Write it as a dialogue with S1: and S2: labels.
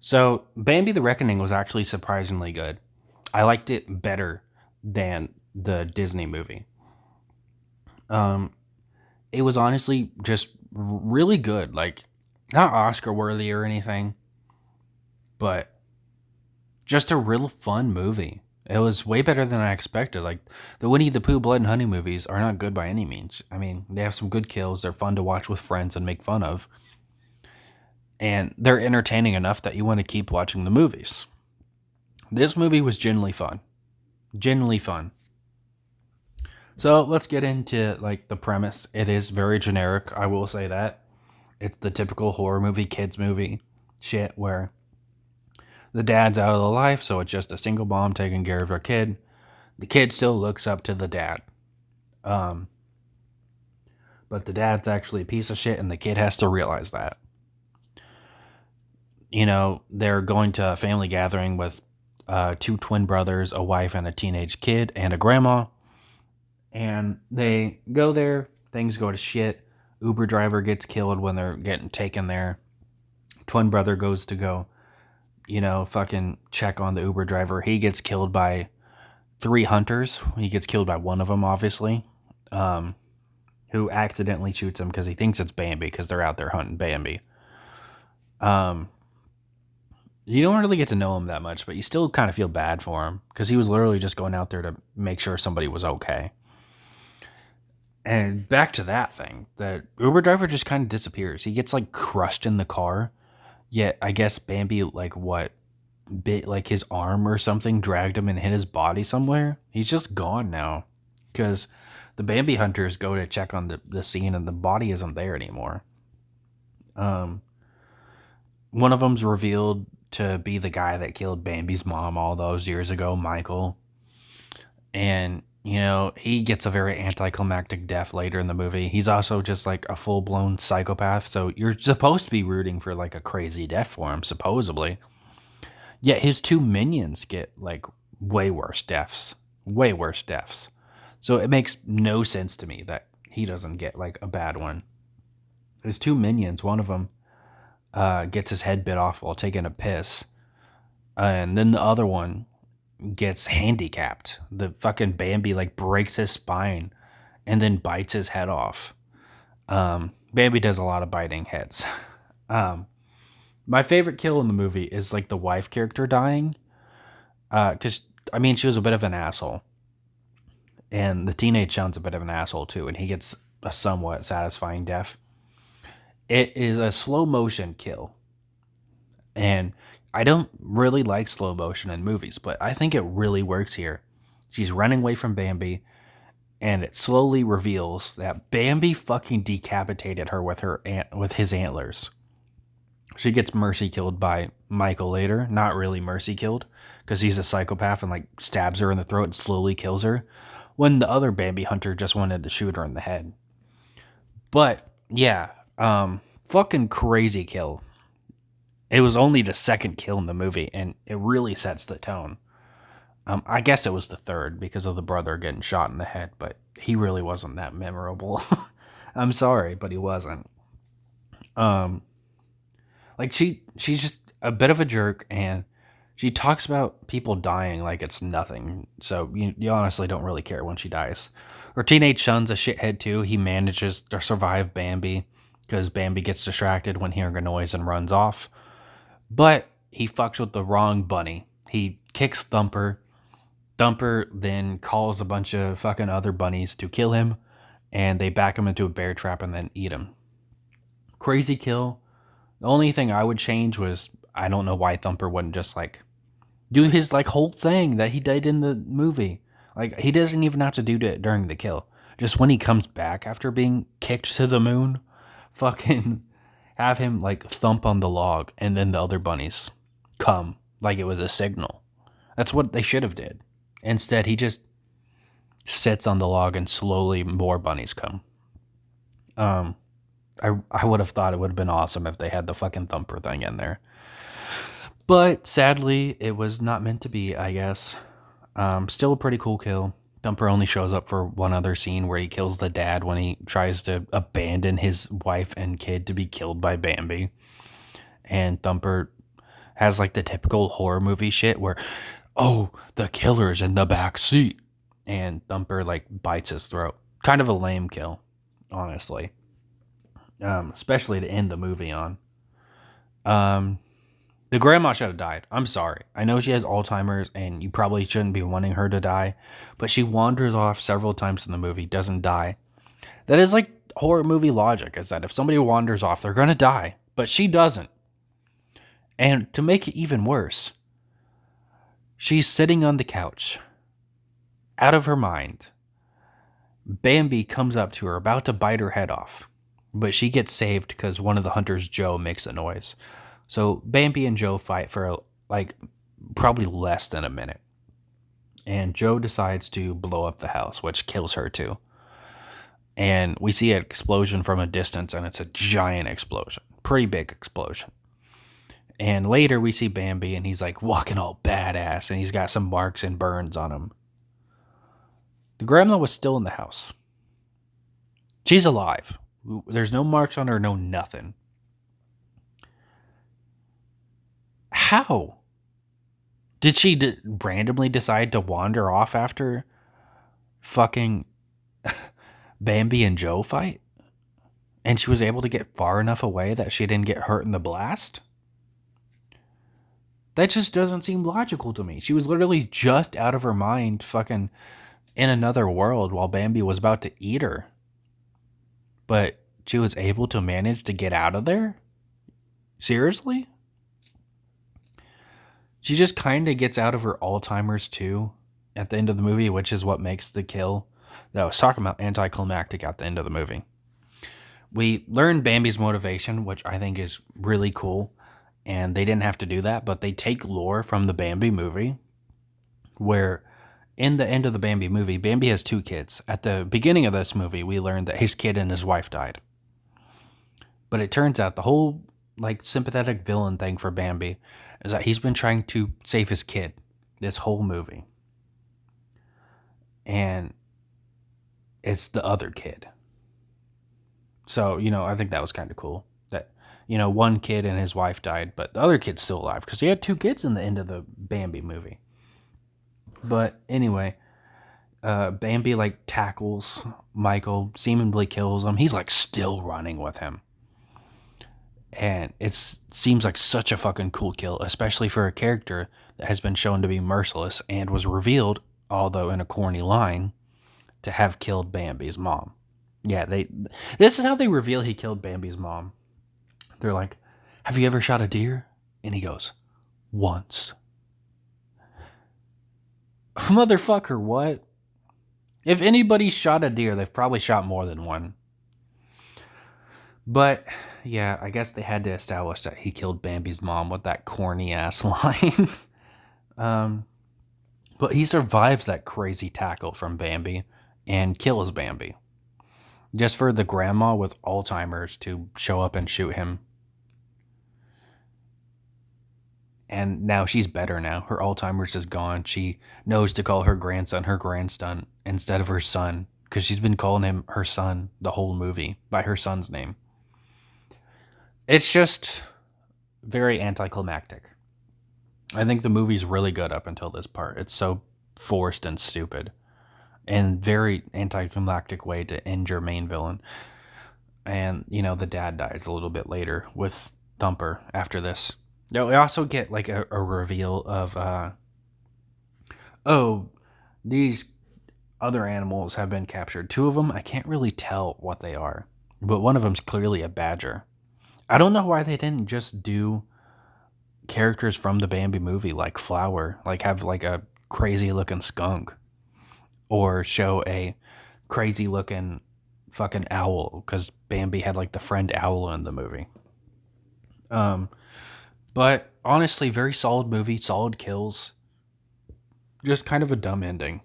S1: So, Bambi the Reckoning was actually surprisingly good. I liked it better than the Disney movie. Um, it was honestly just really good. Like, not Oscar worthy or anything, but just a real fun movie. It was way better than I expected. Like, the Winnie the Pooh Blood and Honey movies are not good by any means. I mean, they have some good kills. They're fun to watch with friends and make fun of. And they're entertaining enough that you want to keep watching the movies. This movie was genuinely fun. Genuinely fun. So let's get into like the premise. It is very generic, I will say that. It's the typical horror movie, kids movie shit where the dad's out of the life, so it's just a single mom taking care of her kid. The kid still looks up to the dad. Um, but the dad's actually a piece of shit and the kid has to realize that. They're going to a family gathering with two twin brothers, a wife, and a teenage kid, and a grandma. And they go there, things go to shit. Uber driver gets killed when they're getting taken there. Twin brother goes to go, fucking check on the Uber driver. He gets killed by three hunters. He gets killed by one of them, obviously, who accidentally shoots him because he thinks it's Bambi because they're out there hunting Bambi. Um, you don't really get to know him that much, but you still kind of feel bad for him because he was literally just going out there to make sure somebody was okay. And back to that thing, the Uber driver just kind of disappears. He gets like crushed in the car. Yet I guess Bambi like what bit like his arm or something, dragged him and hit his body somewhere. He's just gone now because the Bambi hunters go to check on the scene and the body isn't there anymore. Um, One of them's revealed to be the guy that killed Bambi's mom all those years ago, Michael. And he gets a very anticlimactic death later in the movie. He's also just like a full blown psychopath, so you're supposed to be rooting for like a crazy death for him, supposedly. Yet his two minions get like way worse deaths, way worse deaths. So it makes no sense to me that he doesn't get like a bad one. His two minions, one of them gets his head bit off while taking a piss, and then the other one gets handicapped. The fucking Bambi like breaks his spine and then bites his head off. Bambi does a lot of biting heads. Um, my favorite kill in the movie is like the wife character dying. Because I mean, she was a bit of an asshole, and the teenage son's a bit of an asshole too, and he gets a somewhat satisfying death. It is a slow motion kill, and I don't really like slow motion in movies, but I think it really works here. She's running away from Bambi, and it slowly reveals that Bambi fucking decapitated her with with his antlers. She gets mercy killed by Michael later. Not really mercy killed, because he's a psychopath and like stabs her in the throat and slowly kills her. When the other Bambi hunter just wanted to shoot her in the head. But yeah, fucking crazy kill. It was only the second kill in the movie, and it really sets the tone. I guess it was the third because of the brother getting shot in the head, but he really wasn't that memorable. I'm sorry, but he wasn't. Um, like she's just a bit of a jerk, and she talks about people dying like it's nothing. So you honestly don't really care when she dies. Her teenage son's a shithead too. He manages to survive Bambi because Bambi gets distracted when hearing a noise and runs off. But he fucks with the wrong bunny. He kicks Thumper. Thumper then calls a bunch of fucking other bunnies to kill him, and they back him into a bear trap and then eat him. Crazy kill. The only thing I would change was I don't know why Thumper wouldn't just like do his like whole thing that he did in the movie. Like he doesn't even have to do it during the kill. Just when he comes back after being kicked to the moon, fucking have him like thump on the log and then the other bunnies come like it was a signal. That's what they should have did. Instead, he just sits on the log and slowly more bunnies come. Um, I would have thought it would have been awesome if they had the fucking thumper thing in there. But sadly, it was not meant to be, I guess. Still a pretty cool kill. Thumper only shows up for one other scene where he kills the dad when he tries to abandon his wife and kid to be killed by Bambi. And Thumper has like the typical horror movie shit where, oh, the killer's in the back seat, and Thumper like bites his throat. Kind of a lame kill, honestly. Especially to end the movie on. Um, the grandma should have died. I'm sorry. I know she has Alzheimer's, and you probably shouldn't be wanting her to die, but she wanders off several times in the movie, doesn't die. That is like horror movie logic, is that if somebody wanders off, they're gonna die, but she doesn't. And to make it even worse, she's sitting on the couch, out of her mind. Bambi comes up to her, about to bite her head off, but she gets saved because one of the hunters, Joe, makes a noise. So Bambi and Joe fight for like probably less than a minute. And Joe decides to blow up the house, which kills her too. And we see an explosion from a distance, and it's a giant explosion. Pretty big explosion. And later we see Bambi, and he's like walking all badass, and he's got some marks and burns on him. The grandma was still in the house. She's alive. There's no marks on her, no nothing. How? Did she randomly decide to wander off after fucking Bambi and Joe fight? And she was able to get far enough away that she didn't get hurt in the blast? That just doesn't seem logical to me. She was literally just out of her mind, fucking in another world while Bambi was about to eat her. But she was able to manage to get out of there? Seriously? She just kind of gets out of her Alzheimer's too at the end of the movie, which is what makes the kill that I was talking about anticlimactic at the end of the movie. We learn Bambi's motivation, which I think is really cool. And they didn't have to do that, but they take lore from the Bambi movie, where in the end of the Bambi movie, Bambi has 2 kids. At the beginning of this movie, we learned that his kid and his wife died. But it turns out the whole like sympathetic villain thing for Bambi is that he's been trying to save his kid this whole movie. And it's the other kid. So, I think that was kind of cool. That, one kid and his wife died, but the other kid's still alive because he had 2 kids in the end of the Bambi movie. But anyway, Bambi like tackles Michael, seemingly kills him. He's like still running with him. And it seems like such a fucking cool kill, especially for a character that has been shown to be merciless and was revealed, although in a corny line, to have killed Bambi's mom. Yeah, this is how they reveal he killed Bambi's mom. They're like, "Have you ever shot a deer?" And he goes, "Once." Motherfucker, what? If anybody shot a deer, they've probably shot more than one. But, yeah, I guess they had to establish that he killed Bambi's mom with that corny-ass line. But he survives that crazy tackle from Bambi and kills Bambi. Just for the grandma with Alzheimer's to show up and shoot him. And now she's better now. Her Alzheimer's is gone. She knows to call her grandson instead of her son. Because she's been calling him her son the whole movie by her son's name. It's just very anticlimactic. I think the movie's really good up until this part. It's so forced and stupid. And very anticlimactic way to end your main villain. And, the dad dies a little bit later with Thumper after this. Now, we also get like a reveal of, these other animals have been captured. 2 of them, I can't really tell what they are. But one of them's clearly a badger. I don't know why they didn't just do characters from the Bambi movie like Flower. Like have like a crazy looking skunk. Or show a crazy looking fucking owl. Because Bambi had like the friend owl in the movie. But honestly, very solid movie, solid kills. Just kind of a dumb ending.